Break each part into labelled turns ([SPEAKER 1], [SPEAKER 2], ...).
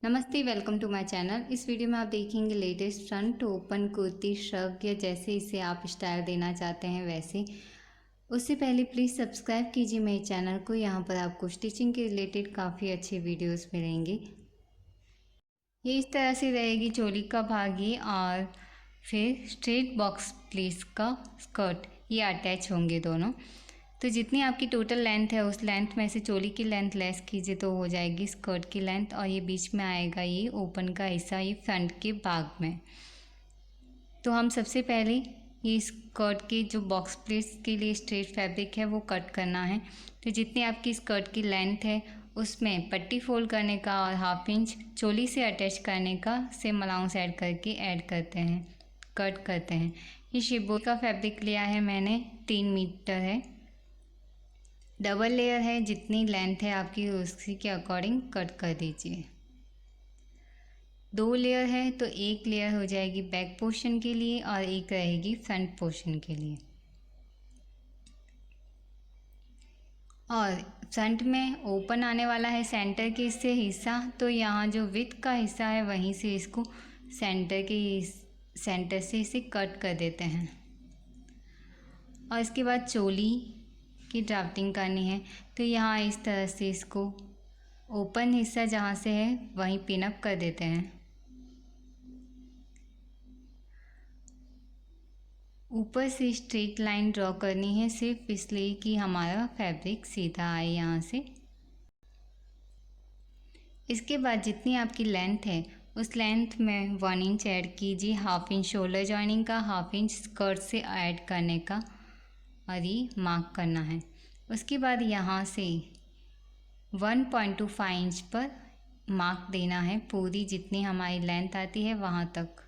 [SPEAKER 1] नमस्ते, welcome to my channel. इस video में आप देखेंगे latest front open kurti shrug, या जैसे इसे आप स्टाइल देना चाहते हैं वैसे। उससे पहले प्लीज़ सब्सक्राइब कीजिए मेरे चैनल को। यहाँ पर आपको स्टिचिंग के रिलेटेड काफ़ी अच्छे वीडियोस मिलेंगे। ये इस तरह से रहेगी चोली का भाग ही, और फिर स्ट्रेट बॉक्स प्लीस का स्कर्ट, ये अटैच होंगे दोनों। तो जितनी आपकी टोटल लेंथ है उस लेंथ में से चोली की लेंथ लेस कीजिए तो हो जाएगी स्कर्ट की लेंथ। और ये बीच में आएगा ये ओपन का हिस्सा, ये फ्रंट के भाग में। तो हम सबसे पहले ये स्कर्ट के जो बॉक्स प्लीट्स के लिए स्ट्रेट फैब्रिक है वो कट करना है। तो जितनी आपकी स्कर्ट की लेंथ है उसमें पट्टी फोल्ड करने का और 1/2 इंच चोली से अटैच करने का सेम अलाउंस ऐड करके ऐड करते हैं, कट करते हैं। ये शिबोरी का फैब्रिक लिया है मैंने, 3 मीटर है, डबल लेयर है। जितनी लेंथ है आपकी उसी के अकॉर्डिंग कट कर दीजिए। 2 लेयर है तो 1 लेयर हो जाएगी बैक पोर्शन के लिए और 1 रहेगी फ्रंट पोर्शन के लिए। और फ्रंट में ओपन आने वाला है सेंटर के इससे हिस्सा, तो यहाँ जो विड्थ का हिस्सा है वहीं से इसको सेंटर से इसे कट कर देते हैं। और इसके बाद चोली की ड्राफ्टिंग करनी है। तो यहाँ इस तरह से इसको ओपन हिस्सा जहाँ से है वहीं पिनअप कर देते हैं। ऊपर से स्ट्रेट लाइन ड्रॉ करनी है, सिर्फ इसलिए कि हमारा फैब्रिक सीधा आए यहाँ से। इसके बाद जितनी आपकी लेंथ है उस लेंथ में 1 इंच ऐड कीजिए, 1/2 इंच शोल्डर जॉइनिंग का, 1/2 इंच स्कर्ट से ऐड करने का, और ये मार्क करना है। उसके बाद यहाँ से 1.25 इंच पर मार्क देना है, पूरी जितनी हमारी लेंथ आती है वहाँ तक।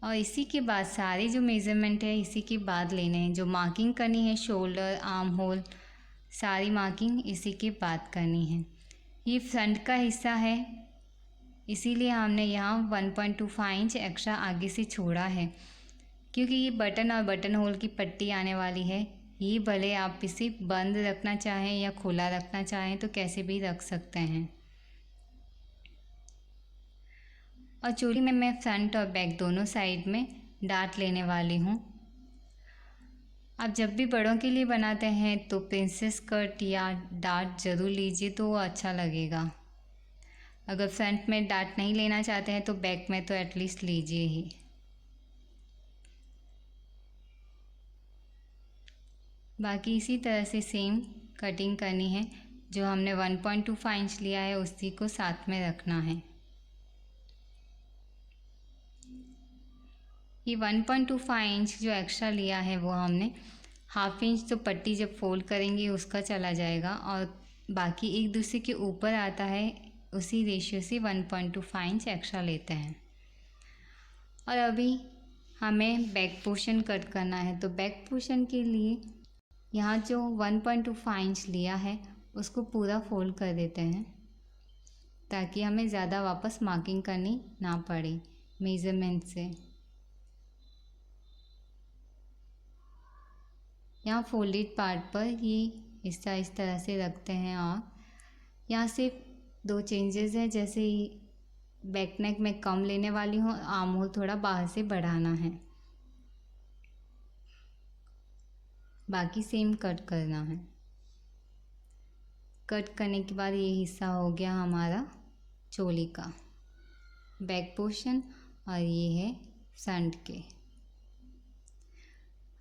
[SPEAKER 1] और इसी के बाद सारे जो मेज़रमेंट है इसी के बाद लेने हैं। जो मार्किंग करनी है शोल्डर, आर्म होल, सारी मार्किंग इसी के बाद करनी है। ये फ्रंट का हिस्सा है, इसीलिए हमने यहाँ 1.25 इंच एक्स्ट्रा आगे से छोड़ा है, क्योंकि ये बटन और बटन होल की पट्टी आने वाली है। ये भले आप इसे बंद रखना चाहें या खुला रखना चाहें तो कैसे भी रख सकते हैं। और चोली में मैं फ्रंट और बैक दोनों साइड में डार्ट लेने वाली हूँ। आप जब भी बड़ों के लिए बनाते हैं तो प्रिंसेस कट या डार्ट ज़रूर लीजिए, तो वो अच्छा लगेगा। अगर फ्रंट में डार्ट नहीं लेना चाहते हैं तो बैक में तो एटलीस्ट लीजिए ही। बाकी इसी तरह से सेम कटिंग करनी है। जो हमने 1.25 इंच लिया है उसी को साथ में रखना है। ये 1.25 इंच जो एक्स्ट्रा लिया है वो हमने 1/2 इंच तो पट्टी जब फोल्ड करेंगे उसका चला जाएगा, और बाकी एक दूसरे के ऊपर आता है, उसी रेशियो से 1.25 इंच एक्स्ट्रा लेते हैं। और अभी हमें बैक पोर्शन कट करना है। तो बैक पोर्शन के लिए यहाँ जो 1.25 इंच लिया है उसको पूरा फोल्ड कर देते हैं, ताकि हमें ज़्यादा वापस मार्किंग करनी ना पड़े मेज़रमेंट से। यहाँ फोल्डेड पार्ट पर ये हिस्सा इस तरह से रखते हैं। और यहाँ सिर्फ 2 चेंजेस हैं, जैसे बैक नेक में कम लेने वाली हूँ, आर्म होल थोड़ा बाहर से बढ़ाना है, बाकी सेम कट करना है। कट करने के बाद ये हिस्सा हो गया हमारा चोली का बैक पोर्शन, और ये है फ्रंट के।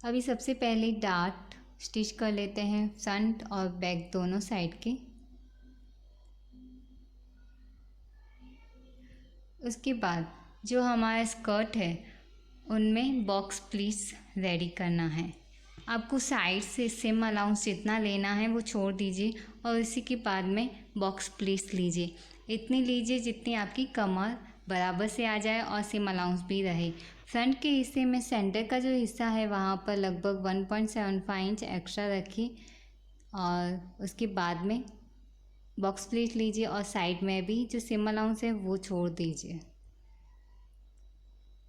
[SPEAKER 1] अभी सबसे पहले डार्ट स्टिच कर लेते हैं फ्रंट और बैक दोनों साइड के। उसके बाद जो हमारा स्कर्ट है उनमें बॉक्स प्लीट्स रेडी करना है। आपको साइड से सेम अलाउंस जितना लेना है वो छोड़ दीजिए, और इसी के बाद में बॉक्स प्लीट्स लीजिए। इतनी लीजिए जितनी आपकी कमर बराबर से आ जाए और सेम अलाउंस भी रहे। फ्रंट के हिस्से में सेंटर का जो हिस्सा है वहाँ पर लगभग 1.75 इंच एक्स्ट्रा रखिए, और उसके बाद में बॉक्स प्लीट लीजिए, और साइड में भी जो सेम अलाउंस है वो छोड़ दीजिए।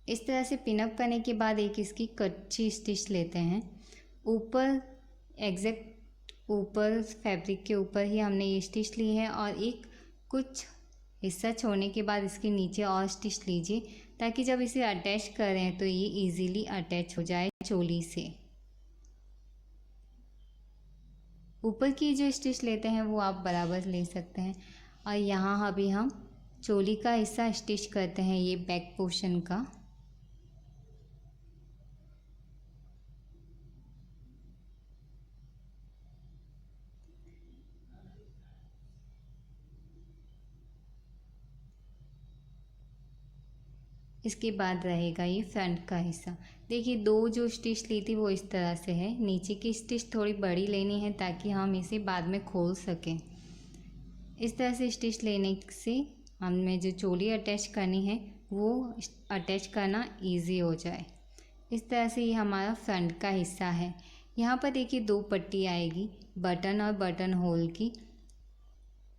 [SPEAKER 1] इस तरह से पिनअप करने के बाद एक इसकी कच्ची स्टिच लेते हैं। ऊपर एग्जैक्ट ऊपर फैब्रिक के ऊपर ही हमने ये स्टिच ली है, और एक कुछ हिस्सा छोड़ने के बाद इसके नीचे और स्टिच लीजिए, ताकि जब इसे अटैच करें तो ये इजीली अटैच हो जाए चोली से। ऊपर की जो स्टिच लेते हैं वो आप बराबर ले सकते हैं। और यहाँ अभी हम चोली का हिस्सा स्टिच करते हैं, ये बैक पोर्शन का। इसके बाद रहेगा ये फ्रंट का हिस्सा। देखिए, दो जो स्टिच ली थी वो इस तरह से है। नीचे की स्टिच थोड़ी बड़ी लेनी है ताकि हम इसे बाद में खोल सकें। इस तरह से स्टिच लेने से हमें जो चोली अटैच करनी है वो अटैच करना इजी हो जाए। इस तरह से ये हमारा फ्रंट का हिस्सा है। यहाँ पर देखिए 2 पट्टी आएगी, बटन और बटन होल की।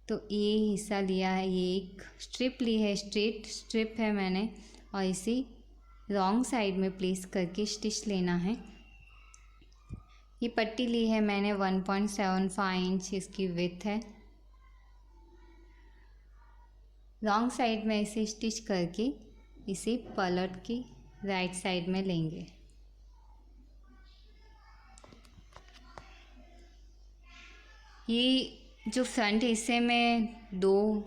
[SPEAKER 1] तो ये हिस्सा लिया है, ये एक स्ट्रिप ली है, स्ट्रेट स्ट्रिप है मैंने, और इसे रॉन्ग साइड में प्लेस करके स्टिच लेना है। ये पट्टी ली है मैंने 1.75 इंच इसकी विड्थ है। रॉन्ग साइड में इसे स्टिच करके इसे पलट के राइट साइड में लेंगे। ये जो फ्रंट हिस्से में 2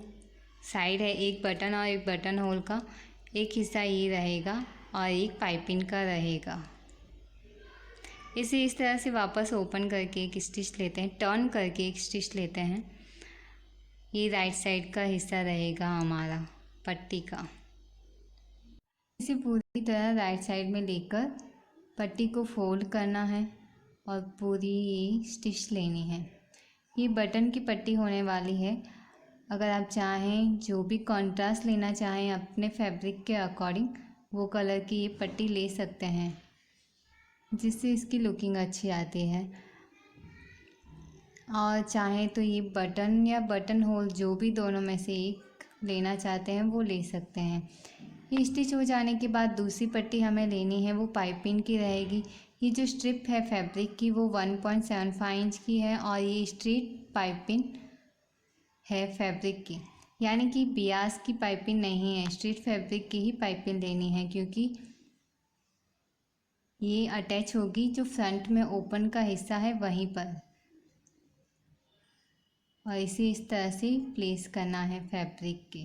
[SPEAKER 1] साइड है, एक बटन और एक बटन होल का, एक हिस्सा ये रहेगा और एक पाइपिंग का रहेगा। इसे इस तरह से वापस ओपन करके एक स्टिच लेते हैं, टर्न करके एक स्टिच लेते हैं। ये राइट साइड का हिस्सा रहेगा हमारा पट्टी का। इसे पूरी तरह राइट साइड में लेकर पट्टी को फोल्ड करना है और पूरी ये स्टिच लेनी है। ये बटन की पट्टी होने वाली है। अगर आप चाहें जो भी कॉन्ट्रास्ट लेना चाहें अपने फैब्रिक के अकॉर्डिंग, वो कलर की ये पट्टी ले सकते हैं, जिससे इसकी लुकिंग अच्छी आती है। और चाहें तो ये बटन या बटन होल जो भी दोनों में से एक लेना चाहते हैं वो ले सकते हैं। ये स्टिच हो जाने के बाद दूसरी पट्टी हमें लेनी है, वो पाइपिंग की रहेगी। ये जो स्ट्रिप है फैब्रिक की वो 1.75 इंच की है और ये स्ट्रेट पाइपिंग है फैब्रिक की, यानी कि बियास की पाइपिंग नहीं है, स्ट्रेट फैब्रिक की ही पाइपिंग लेनी है, क्योंकि ये अटैच होगी जो फ्रंट में ओपन का हिस्सा है वहीं पर। और इसे इस तरह से प्लेस करना है फैब्रिक के।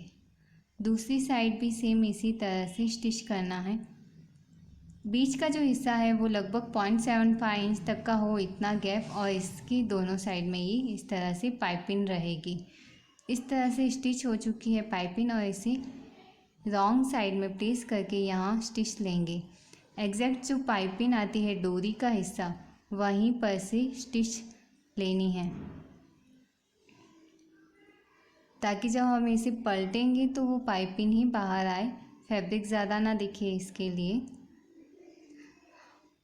[SPEAKER 1] दूसरी साइड भी सेम इसी तरह से स्टिच करना है। बीच का जो हिस्सा है वो लगभग 0.75 इंच तक का हो, इतना गैप, और इसकी दोनों साइड में ये इस तरह से पाइपिंग रहेगी। इस तरह से स्टिच हो चुकी है पाइपिंग और इसे रॉन्ग साइड में प्लेस करके यहाँ स्टिच लेंगे। एग्जैक्ट जो पाइपिंग आती है डोरी का हिस्सा वहीं पर से स्टिच लेनी है, ताकि जब हम इसे पलटेंगे तो वो पाइपिंग ही बाहर आए, फैब्रिक ज़्यादा ना दिखे इसके लिए।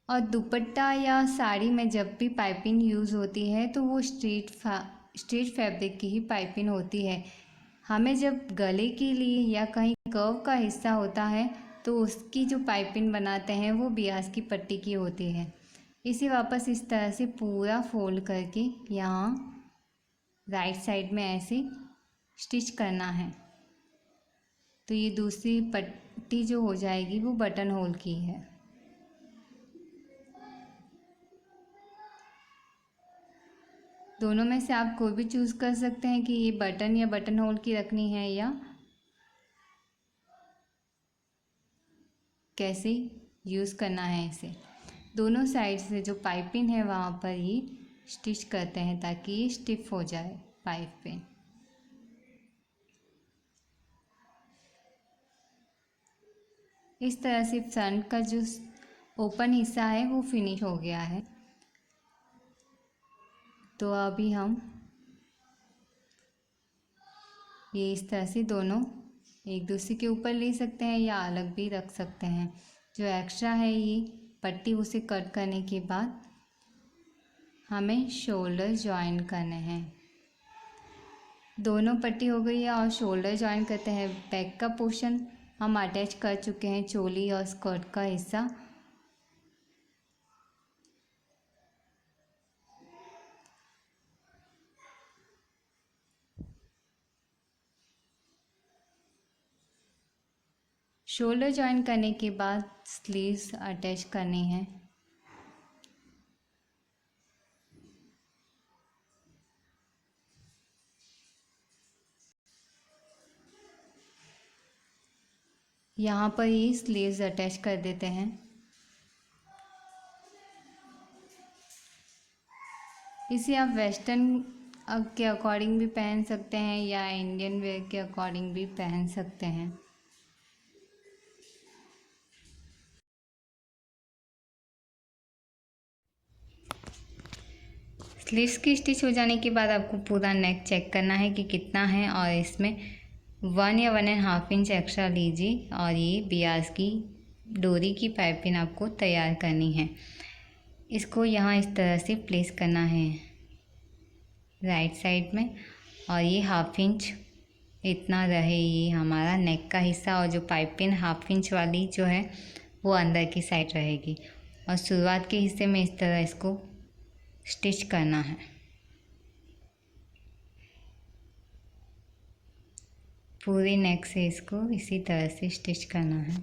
[SPEAKER 1] और दुपट्टा या साड़ी में जब भी पाइपिंग यूज़ होती है तो वो स्ट्रेट फैब्रिक की ही पाइपिंग होती है। हमें जब गले के लिए या कहीं कर्व का हिस्सा होता है तो उसकी जो पाइपिंग बनाते हैं वो बियास की पट्टी की होती है। इसे वापस इस तरह से पूरा फोल्ड करके यहाँ राइट साइड में ऐसे स्टिच करना है। तो ये दूसरी पट्टी जो हो जाएगी वो बटन होल की है। दोनों में से आप कोई भी चूज़ कर सकते हैं कि ये बटन या बटन होल की रखनी है या कैसे यूज़ करना है इसे। दोनों साइड से जो पाइपिंग है वहाँ पर ये स्टिच करते हैं ताकि ये स्टिफ हो जाए पाइपिंग। इस तरह से फ्रंट का जो ओपन हिस्सा है वो फिनिश हो गया है। तो अभी हम ये इस तरह से दोनों एक दूसरे के ऊपर ले सकते हैं या अलग भी रख सकते हैं। जो एक्स्ट्रा है ये पट्टी उसे कट करने के बाद हमें शोल्डर जॉइन करने हैं। दोनों पट्टी हो गई है और शोल्डर जॉइन करते हैं। बैक का पोर्शन हम अटैच कर चुके हैं, चोली और स्कर्ट का हिस्सा। शोल्डर जॉइन करने के बाद स्लीव्स अटैच करनी है। यहाँ पर ही स्लीव्स अटैच कर देते हैं। इसे आप वेस्टर्न के अकॉर्डिंग भी पहन सकते हैं या इंडियन वेयर के अकॉर्डिंग भी पहन सकते हैं। स्लीव्स की स्टिच हो जाने के बाद आपको पूरा नेक चेक करना है कि कितना है, और इसमें 1 या 1.5 इंच एक्स्ट्रा लीजिए और ये बियाज की डोरी की पाइपिंग आपको तैयार करनी है। इसको यहाँ इस तरह से प्लेस करना है राइट साइड में, और ये 1/2 इंच इतना रहे ये हमारा नेक का हिस्सा, और जो पाइपिंग 1/2 इंच वाली जो है वो अंदर की साइड रहेगी, और शुरुआत के हिस्से में इस तरह इसको स्टिच करना है। पूरे नेक से इसको इसी तरह से स्टिच करना है।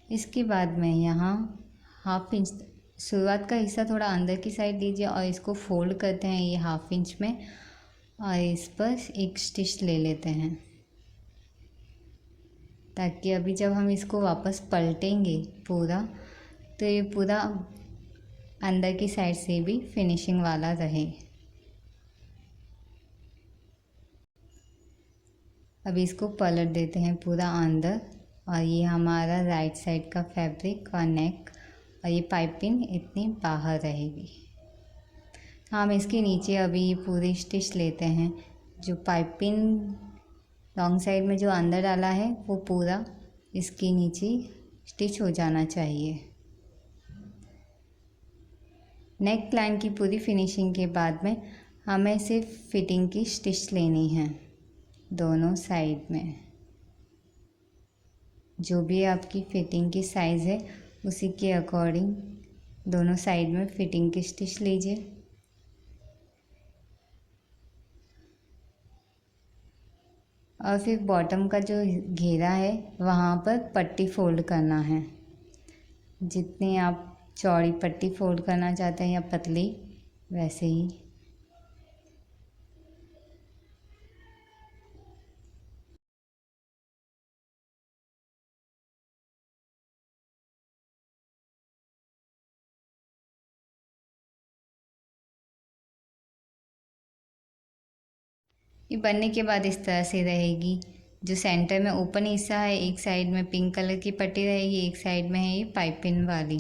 [SPEAKER 1] इसके बाद में यहाँ 1/2 इंच शुरुआत का हिस्सा थोड़ा अंदर की साइड लीजिए और इसको फोल्ड करते हैं ये 1/2 इंच में, और इस पर एक स्टिच ले लेते हैं, ताकि अभी जब हम इसको वापस पलटेंगे पूरा, तो ये पूरा अंदर की साइड से भी फिनिशिंग वाला रहे। अभी इसको पलट देते हैं पूरा अंदर, और ये हमारा राइट साइड का फैब्रिक और नेक और ये पाइपिंग इतनी बाहर रहेगी। हम इसके नीचे अभी ये पूरी स्टिच लेते हैं। जो पाइपिंग लॉन्ग साइड में जो अंदर डाला है वो पूरा इसके नीचे स्टिच हो जाना चाहिए। नेक लाइन की पूरी फिनिशिंग के बाद में हमें सिर्फ फिटिंग की स्टिच लेनी है दोनों साइड में। जो भी आपकी फिटिंग की साइज़ है उसी के अकॉर्डिंग दोनों साइड में फिटिंग की स्टिच लीजिए। और फिर बॉटम का जो घेरा है वहाँ पर पट्टी फोल्ड करना है। जितनी आप चौड़ी पट्टी फोल्ड करना चाहते हैं या पतली, वैसे ही। ये बनने के बाद इस तरह से रहेगी। जो सेंटर में ओपन हिस्सा है, एक साइड में पिंक कलर की पट्टी रहेगी, एक साइड में है ये पाइपिंग वाली।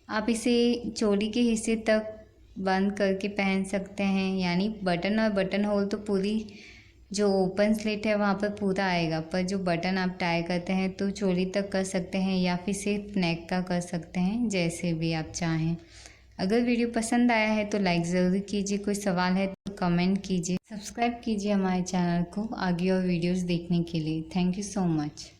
[SPEAKER 1] आप इसे चोली के हिस्से तक बंद करके पहन सकते हैं, यानी बटन और बटन होल तो पूरी जो ओपन स्लिट है वहाँ पर पूरा आएगा, पर जो बटन आप टाई करते हैं तो चोली तक कर सकते हैं या फिर सिर्फ नेक का कर सकते हैं, जैसे भी आप चाहें। अगर वीडियो पसंद आया है तो लाइक ज़रूर कीजिए, कोई सवाल है तो कमेंट कीजिए, सब्सक्राइब कीजिए हमारे चैनल को आगे और वीडियोस देखने के लिए। Thank you so much.